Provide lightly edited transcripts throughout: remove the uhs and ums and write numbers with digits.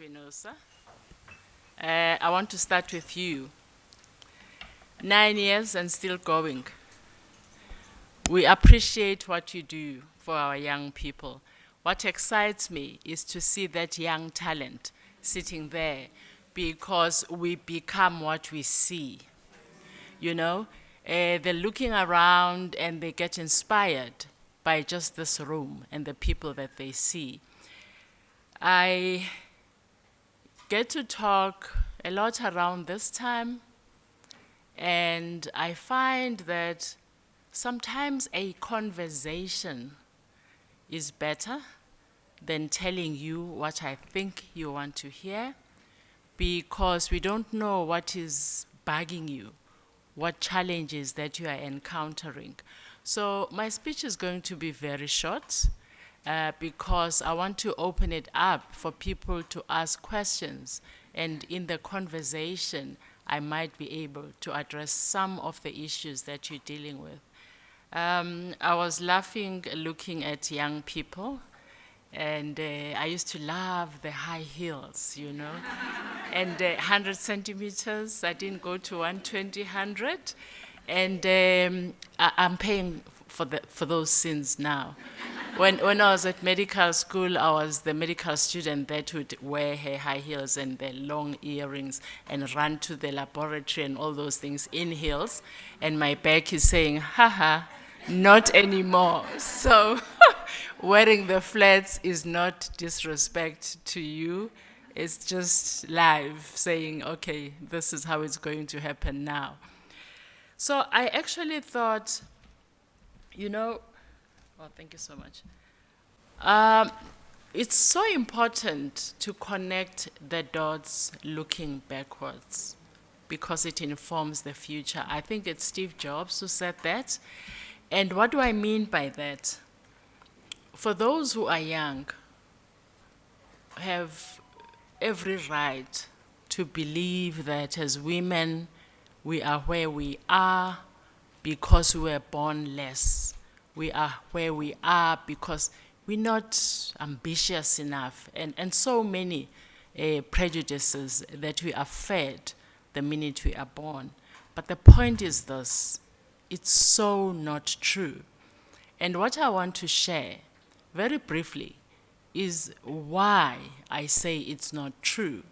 Twinosa. I want to start with you. 9 years and still going. We appreciate what you do for our young people. What excites me is to see that young talent sitting there because we become what we see. You know, they're looking around and they get inspired by just this room and the people that they see. I get to talk a lot around this time, and I find that sometimes a conversation is better than telling you what I think you want to hear, because we don't know what is bugging you, what challenges that you are encountering. So my speech is going to be very short because I want to open it up for people to ask questions, and in the conversation, I might be able to address some of the issues that you're dealing with. I was laughing looking at young people, and I used to love the high heels, you know, and 100 centimeters. I didn't go to 120, 100, and I'm paying for those sins now. When I was at medical school, I was the medical student that would wear her high heels and the long earrings and run to the laboratory and all those things in heels. And my back is saying, haha, not anymore. So wearing the flats is not disrespect to you. It's just life saying, okay, this is how it's going to happen now. So I actually thought, you know, oh, thank you so much. It's so important to connect the dots looking backwards because it informs the future. I think it's Steve Jobs who said that. And what do I mean by that? For those who are young, have every right to believe that as women, we are where we are because we were born less. We are where we are because we're not ambitious enough, and so many prejudices that we are fed the minute we are born. But the point is this, it's so not true. And what I want to share very briefly is why I say it's not true,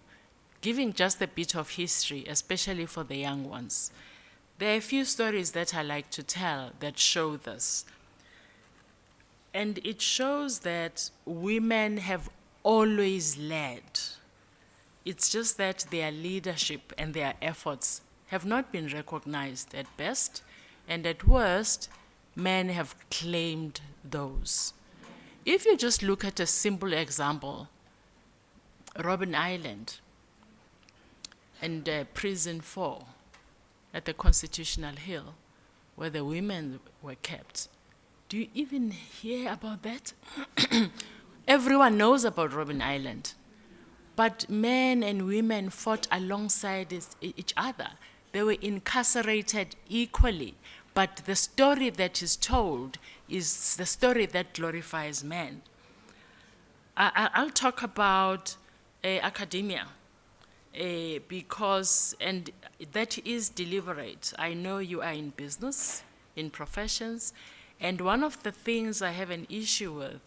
giving just a bit of history, especially for the young ones. There are a few stories that I like to tell that show this. And it shows that women have always led. It's just that their leadership and their efforts have not been recognized at best, and at worst, men have claimed those. If you just look at a simple example, Robben Island and Prison 4 at the Constitutional Hill, where the women were kept. Do you even hear about that? Everyone knows about Robben Island. But men and women fought alongside each other. They were incarcerated equally. But the story that is told is the story that glorifies men. I'll talk about academia because, and that is deliberate. I know you are in business, in professions, and one of the things I have an issue with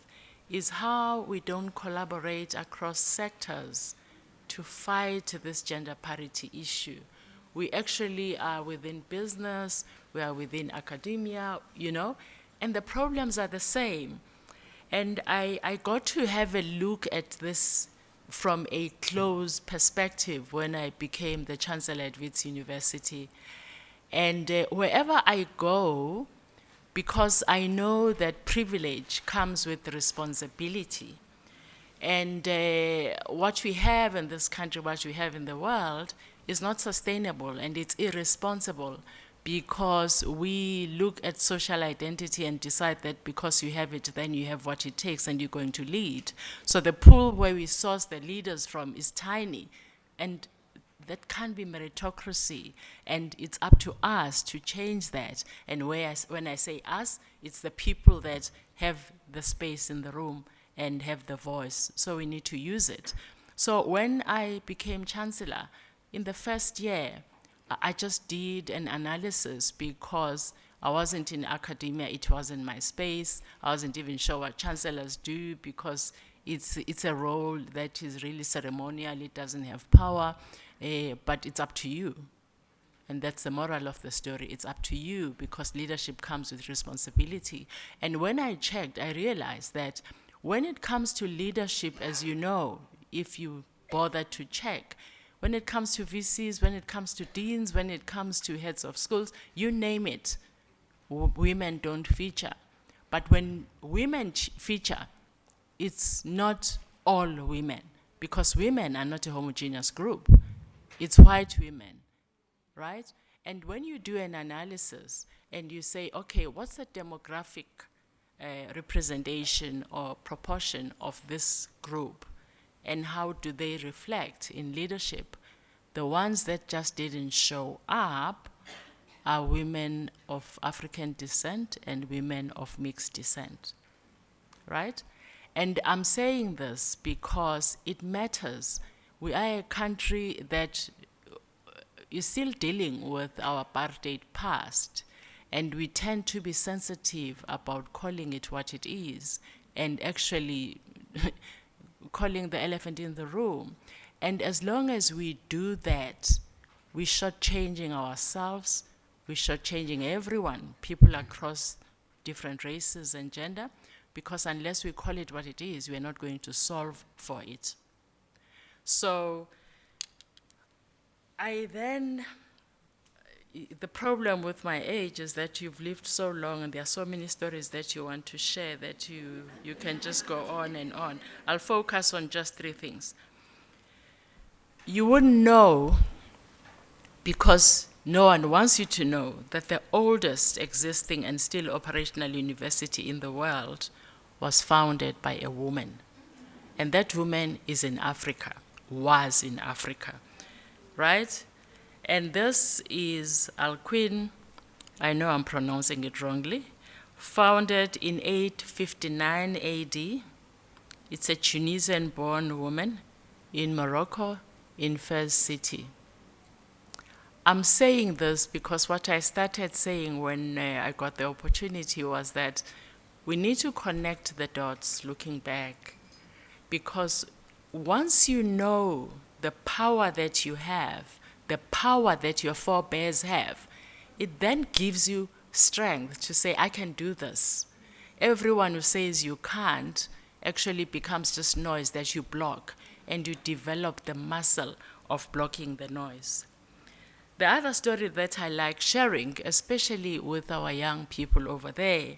is how we don't collaborate across sectors to fight this gender parity issue. We actually are within business, we are within academia, you know, and the problems are the same. And I got to have a look at this from a close perspective when I became the Chancellor at Wits University. And wherever I go, because I know that privilege comes with responsibility. And what we have in this country, what we have in the world, is not sustainable, and it's irresponsible because we look at social identity and decide that because you have it, then you have what it takes and you're going to lead. So the pool where we source the leaders from is tiny, and that can't be meritocracy, and it's up to us to change that. And when I say us, it's the people that have the space in the room and have the voice, so we need to use it. So when I became chancellor, in the first year, I just did an analysis because I wasn't in academia, it wasn't my space. I wasn't even sure what chancellors do because it's a role that is really ceremonial, it doesn't have power, but it's up to you. And that's the moral of the story. It's up to you because leadership comes with responsibility. And when I checked, I realized that when it comes to leadership, as you know, if you bother to check, when it comes to VCs, when it comes to deans, when it comes to heads of schools, you name it, women don't feature. But when women feature, it's not all women because women are not a homogeneous group. It's white women, right? And when you do an analysis and you say, okay, what's the demographic representation or proportion of this group and how do they reflect in leadership? The ones that just didn't show up are women of African descent and women of mixed descent, right? And I'm saying this because it matters. We are a country that is still dealing with our apartheid past, and we tend to be sensitive about calling it what it is and actually calling the elephant in the room. And as long as we do that, we're shortchanging ourselves, we're shortchanging everyone, people across different races and gender, because unless we call it what it is, we're not going to solve for it. So the problem with my age is that you've lived so long and there are so many stories that you want to share that you can just go on and on. I'll focus on just 3 things. You wouldn't know because no one wants you to know that the oldest existing and still operational university in the world was founded by a woman. And that woman is in Africa, was in Africa, right? And this is Alcuin, I know I'm pronouncing it wrongly, founded in 859 AD. It's a Tunisian-born woman in Morocco, in Fez City. I'm saying this because what I started saying when I got the opportunity was that we need to connect the dots looking back, because once you know the power that you have, the power that your forebears have, it then gives you strength to say, I can do this. Everyone who says you can't actually becomes just noise that you block, and you develop the muscle of blocking the noise. The other story that I like sharing, especially with our young people over there,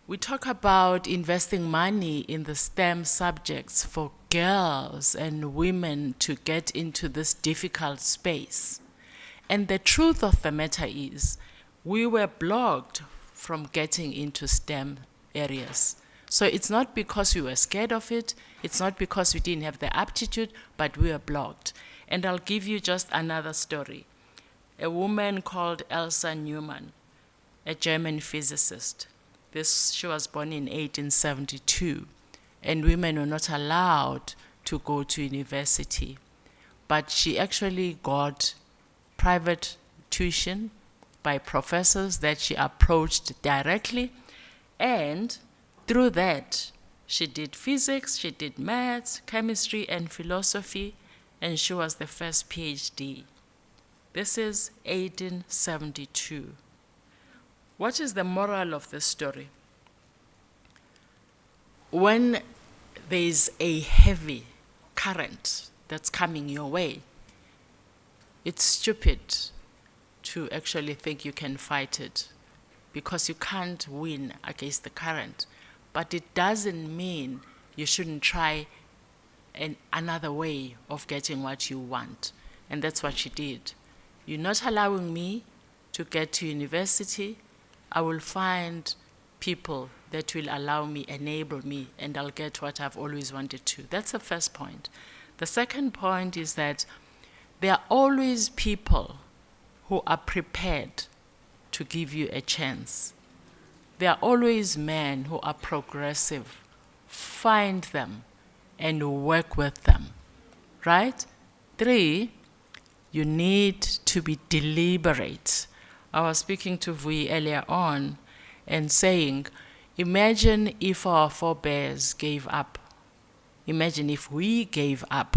we talk about investing money in the STEM subjects for girls and women to get into this difficult space. And the truth of the matter is, we were blocked from getting into STEM areas. So it's not because we were scared of it, it's not because we didn't have the aptitude, but we were blocked. And I'll give you just another story. A woman called Elsa Neumann, a German physicist. She was born in 1872, and women were not allowed to go to university. But she actually got private tuition by professors that she approached directly, and through that, she did physics, she did maths, chemistry, and philosophy, and she was the first PhD. This is 1872. What is the moral of this story? When there's a heavy current that's coming your way, it's stupid to actually think you can fight it because you can't win against the current. But it doesn't mean you shouldn't try another way of getting what you want. And that's what she did. You're not allowing me to get to university. I will find people that will allow me, enable me, and I'll get what I've always wanted to. That's the first point. The second point is that there are always people who are prepared to give you a chance. There are always men who are progressive. Find them and work with them. right? 3, you need to be deliberate. I was speaking to Vui earlier on and saying, imagine if our forebears gave up. Imagine if we gave up.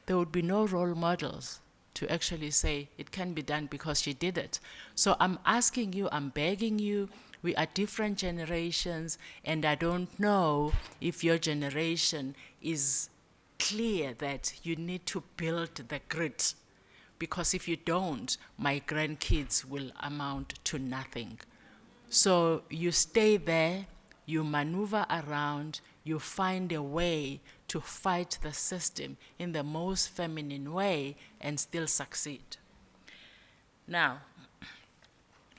There would be no role models to actually say it can be done because she did it. So I'm asking you, I'm begging you, we are different generations, and I don't know if your generation is clear that you need to build the grit. Because if you don't, my grandkids will amount to nothing. So you stay there, you maneuver around, you find a way to fight the system in the most feminine way and still succeed. Now,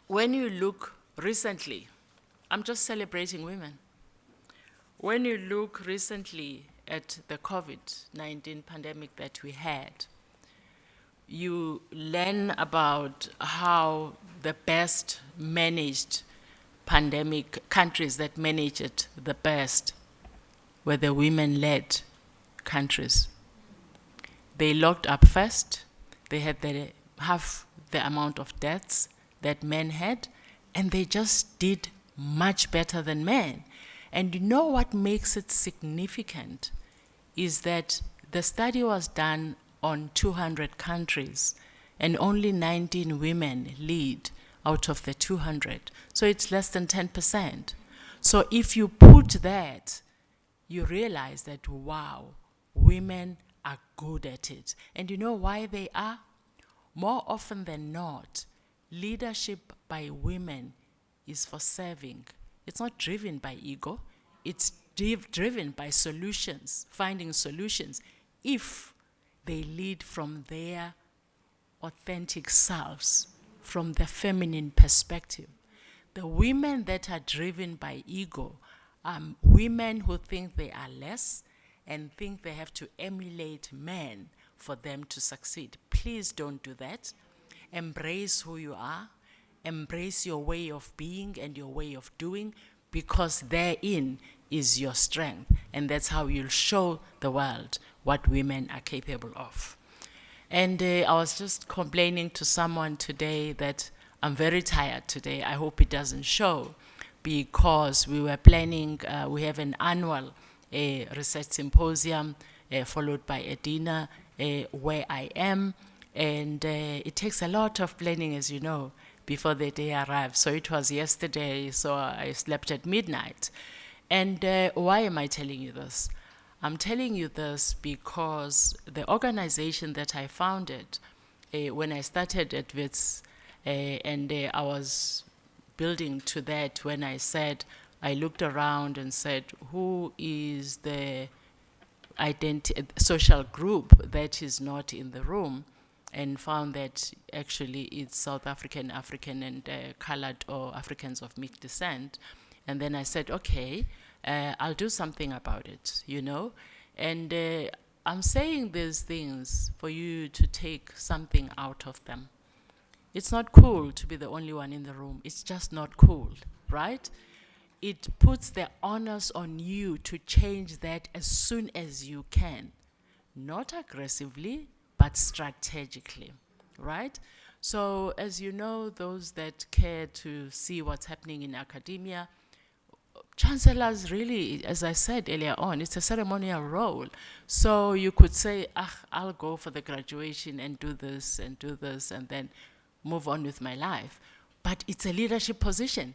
when you look recently, I'm just celebrating women. When you look recently at the COVID-19 pandemic that we had, you learn about how the best managed pandemic countries that managed it the best were the women-led countries. They locked up first. They had half the amount of deaths that men had, and they just did much better than men. And you know what makes it significant is that the study was done on 200 countries, and only 19 women lead out of the 200. So it's less than 10%. So if you put that, you realize that, wow, women are good at it. And you know why they are? More often than not, leadership by women is for serving. It's not driven by ego. It's driven by solutions, finding solutions. If they lead from their authentic selves, from the feminine perspective. The women that are driven by ego are women who think they are less and think they have to emulate men for them to succeed. Please don't do that. Embrace who you are. Embrace your way of being and your way of doing, because therein is your strength. And that's how you'll show the world what women are capable of. And I was just complaining to someone today that I'm very tired today. I hope it doesn't show, because we were planning, we have an annual research symposium followed by a dinner where I am. And it takes a lot of planning, as you know, before the day arrives. So it was yesterday, so I slept at midnight. And why am I telling you this? I'm telling you this because the organization that I founded, when I started at WITS, and I was building to that when I said, I looked around and said, who is the social group that is not in the room, and found that actually it's South African, and colored or Africans of mixed descent. And then I said, okay, I'll do something about it, you know? And I'm saying these things for you to take something out of them. It's not cool to be the only one in the room. It's just not cool, right? It puts the onus on you to change that as soon as you can. Not aggressively, but strategically, right? So as you know, those that care to see what's happening in academia, chancellors really, as I said earlier on, it's a ceremonial role. So you could say, I'll go for the graduation and do this, and then move on with my life. But it's a leadership position.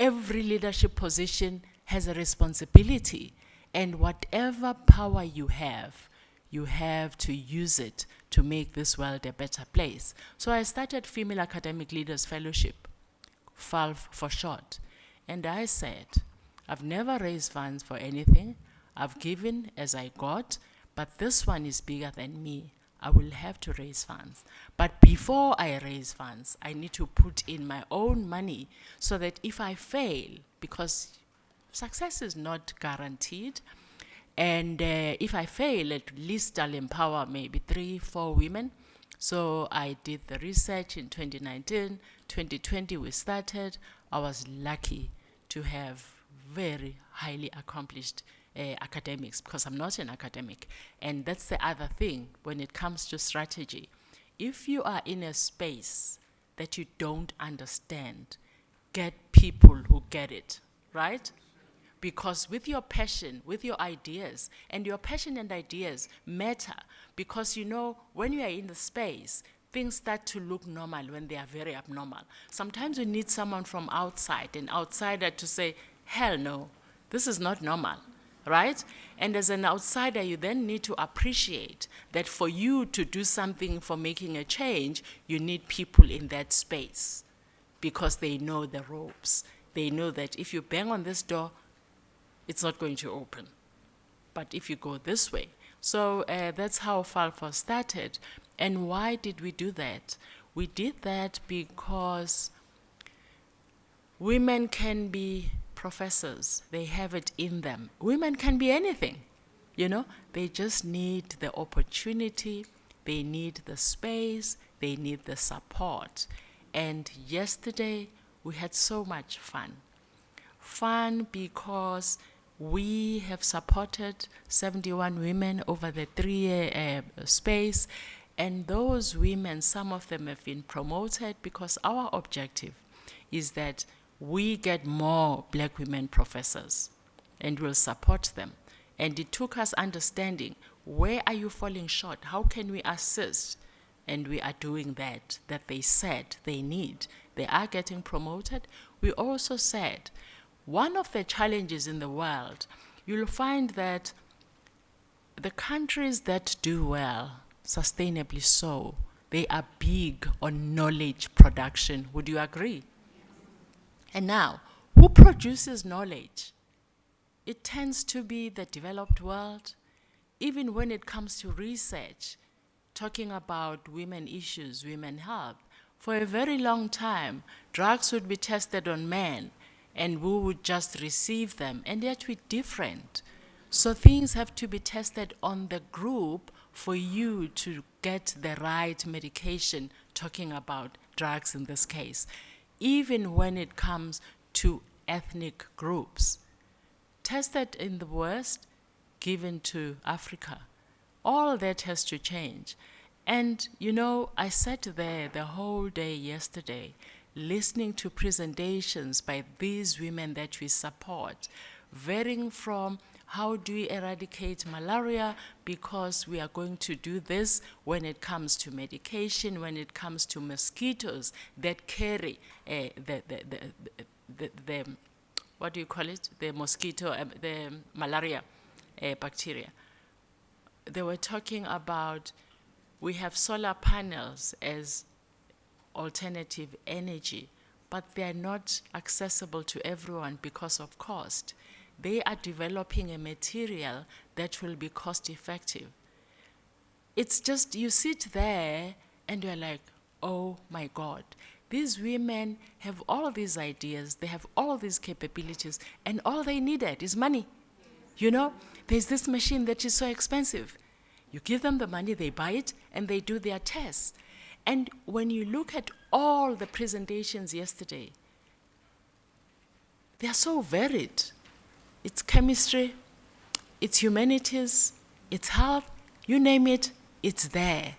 Every leadership position has a responsibility. And whatever power you have to use it to make this world a better place. So I started Female Academic Leaders Fellowship, FALF for short. And I said, I've never raised funds for anything. I've given as I got, but this one is bigger than me. I will have to raise funds. But before I raise funds, I need to put in my own money so that if I fail, because success is not guaranteed, and if I fail, at least I'll empower maybe 3-4 women. So I did the research in 2019. 2020 we started. I was lucky to have very highly accomplished academics, because I'm not an academic. And that's the other thing when it comes to strategy. If you are in a space that you don't understand, get people who get it, right? Because with your passion, with your ideas, and your passion and ideas matter, because when you are in the space, things start to look normal when they are very abnormal. Sometimes you need someone from outside, an outsider, to say, hell no, this is not normal, right? And as an outsider, you then need to appreciate that for you to do something, for making a change, you need people in that space, because they know the ropes. They know that if you bang on this door, it's not going to open. But if you go this way. So that's how Falfa started. And why did we do that? We did that because women can be professors. They have it in them. Women can be anything. They just need the opportunity. They need the space. They need the support. And yesterday, we had so much fun. Fun because we have supported 71 women over the 3-year space, and those women, some of them have been promoted, because our objective is that we get more black women professors, and we'll support them. And it took us understanding, where are you falling short? How can we assist? And we are doing that they said they need. They are getting promoted. We also said, one of the challenges in the world, you'll find that the countries that do well, sustainably so, they are big on knowledge production. Would you agree? And now, who produces knowledge? It tends to be the developed world. Even when it comes to research, talking about women issues, women health, for a very long time, drugs would be tested on men, and we would just receive them, and yet we're different. So things have to be tested on the group for you to get the right medication, talking about drugs in this case, even when it comes to ethnic groups. Tested in the West, given to Africa. All that has to change. And, I sat there the whole day yesterday, listening to presentations by these women that we support, varying from how do we eradicate malaria, because we are going to do this when it comes to medication, when it comes to mosquitoes that carry the what do you call it? The mosquito, the malaria bacteria. They were talking about, we have solar panels as alternative energy, but they're not accessible to everyone because of cost. They are developing a material that will be cost effective. It's just, you sit there and you're like, oh my God, these women have all these ideas, they have all these capabilities, and all they needed is money. There's this machine that is so expensive. You give them the money, they buy it, and they do their tests. And when you look at all the presentations yesterday, they are so varied. It's chemistry, it's humanities, it's health, you name it, it's there.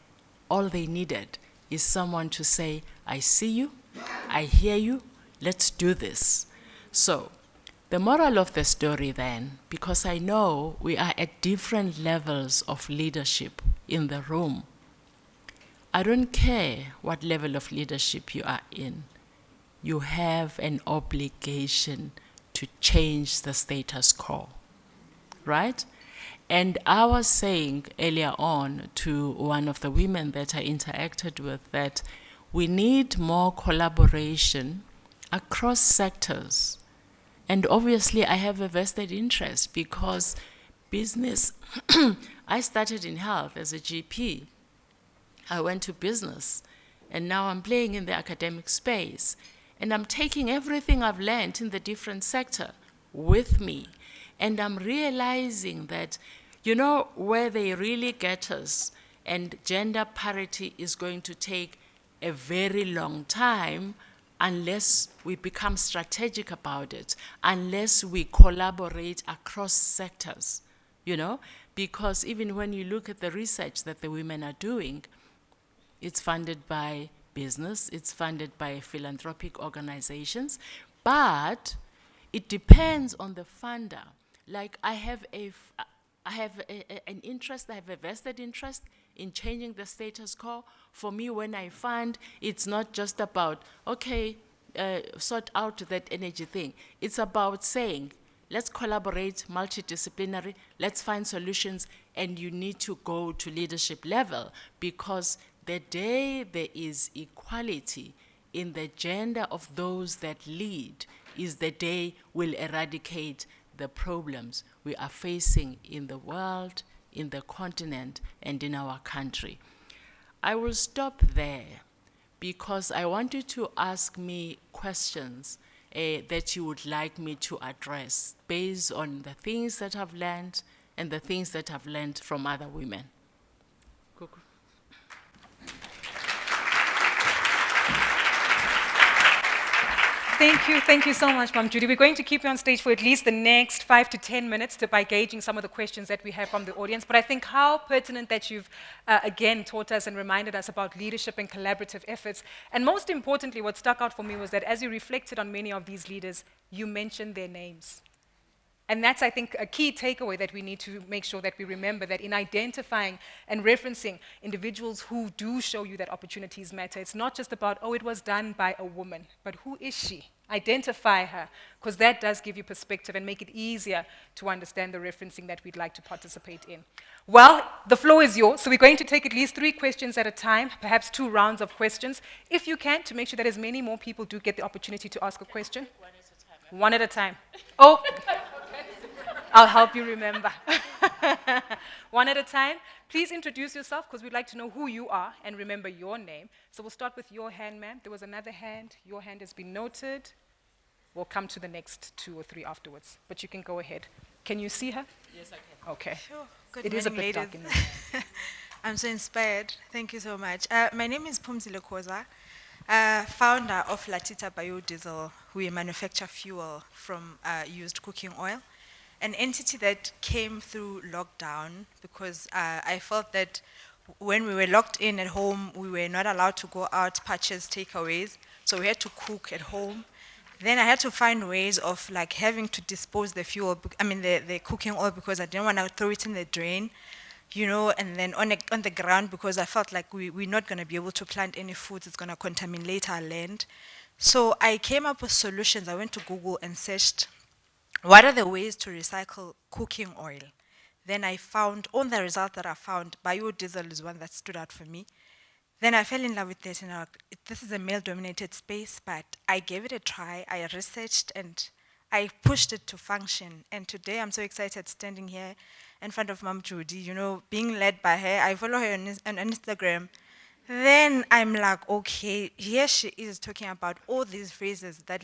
All they needed is someone to say, I see you, I hear you, let's do this. So, the moral of the story then, because I know we are at different levels of leadership in the room, I don't care what level of leadership you are in, you have an obligation to change the status quo, right? And I was saying earlier on to one of the women that I interacted with that we need more collaboration across sectors. And obviously I have a vested interest because business, I started in health as a GP. I went to business, and now I'm playing in the academic space. And I'm taking everything I've learned in the different sector with me. And I'm realizing that, where they really get us, and gender parity is going to take a very long time, unless we become strategic about it, unless we collaborate across sectors, because even when you look at the research that the women are doing, it's funded by business, it's funded by philanthropic organizations, but it depends on the funder. Like I have an interest, I have a vested interest in changing the status quo. For me, when I fund, it's not just about, sort out that energy thing. It's about saying, let's collaborate multidisciplinary, let's find solutions, and you need to go to leadership level, because the day there is equality in the gender of those that lead is the day we'll eradicate the problems we are facing in the world, in the continent, and in our country. I will stop there because I want you to ask me questions that you would like me to address based on the things that I've learned and the things that I've learned from other women. Kuku. Thank you so much, Mom Judy. We're going to keep you on stage for at least the next 5 to 10 minutes by gauging some of the questions that we have from the audience. But I think how pertinent that you've again taught us and reminded us about leadership and collaborative efforts. And most importantly, what stuck out for me was that as you reflected on many of these leaders, you mentioned their names. And that's, I think, a key takeaway that we need to make sure that we remember, that in identifying and referencing individuals who do show you that opportunities matter, it's not just about, it was done by a woman, but who is she? Identify her, because that does give you perspective and make it easier to understand the referencing that we'd like to participate in. Well, the floor is yours, so we're going to take at least 3 questions at a time, perhaps 2 rounds of questions, if you can, to make sure that as many more people do get the opportunity to ask a question. One at a time. Oh, I'll help you remember. One at a time. Please introduce yourself, because we'd like to know who you are and remember your name. So we'll start with your hand, ma'am. There was another hand. Your hand has been noted. We'll come to the next 2 or 3 afterwards. But you can go ahead. Can you see her? Yes, I can. Okay. Sure. Good It is a morning, bit dark in ladies. there. I'm so inspired. Thank you so much. My name is Dlamini-Nxasana, founder of Latita Biodiesel. We manufacture fuel from used cooking oil, an entity that came through lockdown because I felt that when we were locked in at home, we were not allowed to go out, purchase takeaways, so we had to cook at home. Then I had to find ways of having to dispose the fuel, the cooking oil, because I didn't want to throw it in the drain, and then on the ground, because I felt like we're not going to be able to plant any foods, it's going to contaminate our land. So I came up with solutions. I went to Google and searched, what are the ways to recycle cooking oil? Then I found, on the result that I found, biodiesel is one that stood out for me. Then I fell in love with this, and this is a male-dominated space, but I gave it a try. I researched, and I pushed it to function. And today I'm so excited standing here in front of Mom Judy, being led by her. I follow her on Instagram. Then I'm like, okay, here she is talking about all these phrases that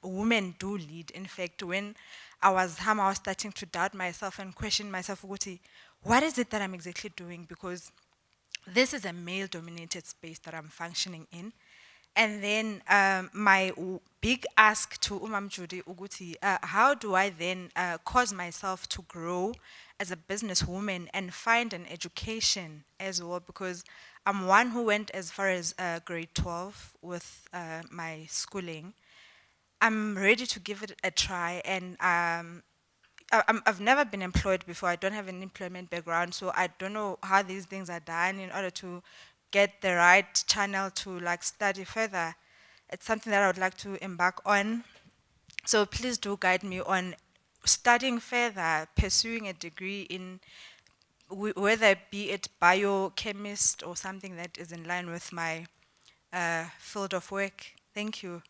women do lead. In fact, when I was starting to doubt myself and question myself, what is it that I'm exactly doing? Because this is a male-dominated space that I'm functioning in. And then my big ask to Umam Judy Uguti, how do I then cause myself to grow as a businesswoman and find an education as well? Because I'm one who went as far as grade 12 with my schooling. I'm ready to give it a try, and I've never been employed before. I don't have an employment background, so I don't know how these things are done in order to get the right channel to study further. It's something that I would like to embark on. So please do guide me on studying further, pursuing a degree in whether be it biochemist or something that is in line with my field of work. Thank you.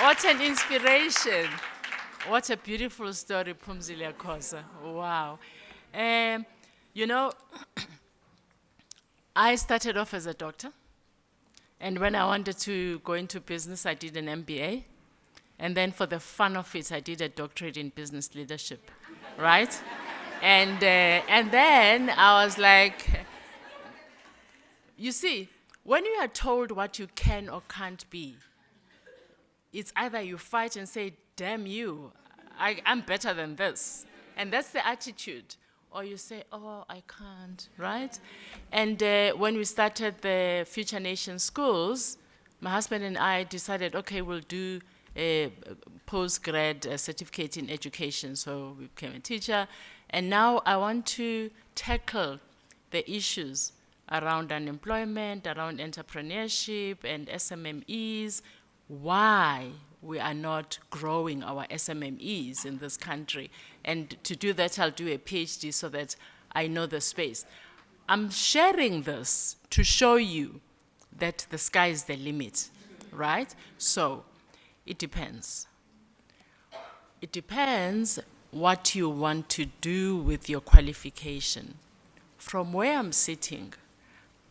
What an inspiration. What a beautiful story, Dlamini-Nxasana. Wow. I started off as a doctor. And when I wanted to go into business, I did an MBA. And then for the fun of it, I did a doctorate in business leadership, right? And then I was like, You see, when you are told what you can or can't be, it's either you fight and say, damn you, I'm better than this. And that's the attitude. Or you say, oh, I can't, right? And when we started the Future Nation schools, my husband and I decided, okay, we'll do a post-grad certificate in education. So we became a teacher. And now I want to tackle the issues around unemployment, around entrepreneurship and SMMEs, why we are not growing our SMMEs in this country. And to do that, I'll do a PhD so that I know the space. I'm sharing this to show you that the sky is the limit, right? So it depends. It depends what you want to do with your qualification. From where I'm sitting,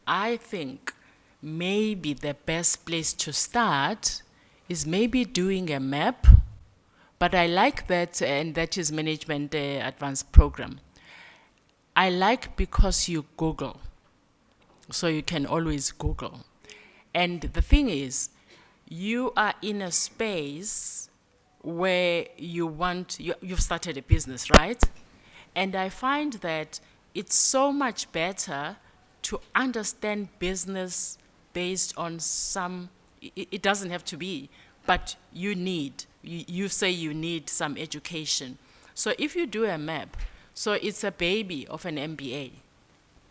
I think maybe the best place to start is maybe doing a map, but I like that, and that is Management Advanced Program. I like because you Google, so you can always Google. And the thing is, you are in a space where you've started a business, right? And I find that it's so much better to understand business based on it doesn't have to be, but you say you need some education. So if you do a map, so it's a baby of an MBA.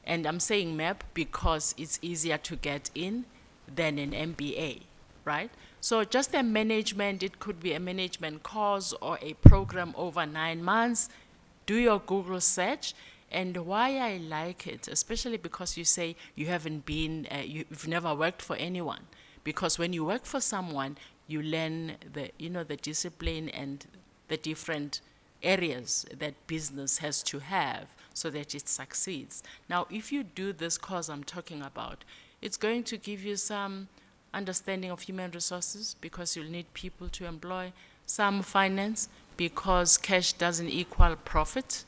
And I'm saying map because it's easier to get in than an MBA, right? So just a management, it could be a management course or a program over 9 months. Do your Google search. And why I like it, especially because you say you haven't been, you've never worked for anyone. Because when you work for someone, you learn the discipline and the different areas that business has to have so that it succeeds. Now, if you do this course I'm talking about, it's going to give you some understanding of human resources because you'll need people to employ, some finance because cash doesn't equal profit,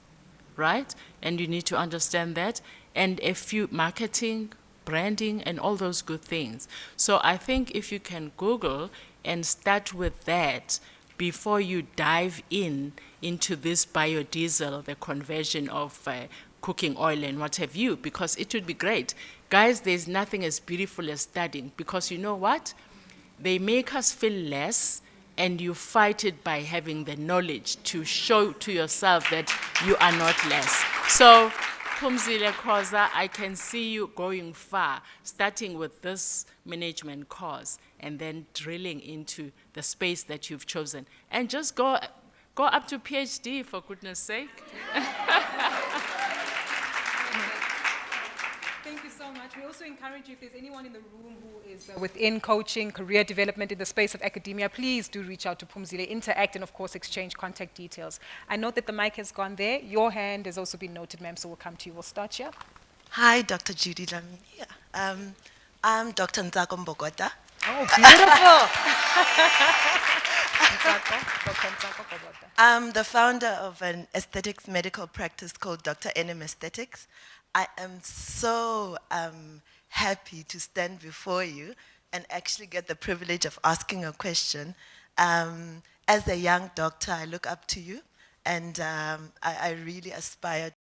right? And you need to understand that. And a few marketing, branding, and all those good things. So I think if you can Google and start with that before you dive into this biodiesel, the conversion of cooking oil and what have you, because it would be great. Guys, there's nothing as beautiful as studying, because you know what? They make us feel less, and you fight it by having the knowledge to show to yourself that you are not less. So, Phumzile Khoza, I can see you going far, starting with this management course and then drilling into the space that you've chosen. And just go up to PhD, for goodness sake. Thank you so much. We also encourage you, if there's anyone in the room who is within coaching, career development in the space of academia, please do reach out to Phumzile, interact, and of course exchange contact details. I note that the mic has gone there. Your hand has also been noted, ma'am, so we'll come to you. We'll start here. Hi, Dr. Judy Dlamini. I'm Dr. Nzako Mbogota. Oh, beautiful. I'm the founder of an aesthetics medical practice called Dr. NM Aesthetics. I am so happy to stand before you and actually get the privilege of asking a question. As a young doctor, I look up to you, and I really aspire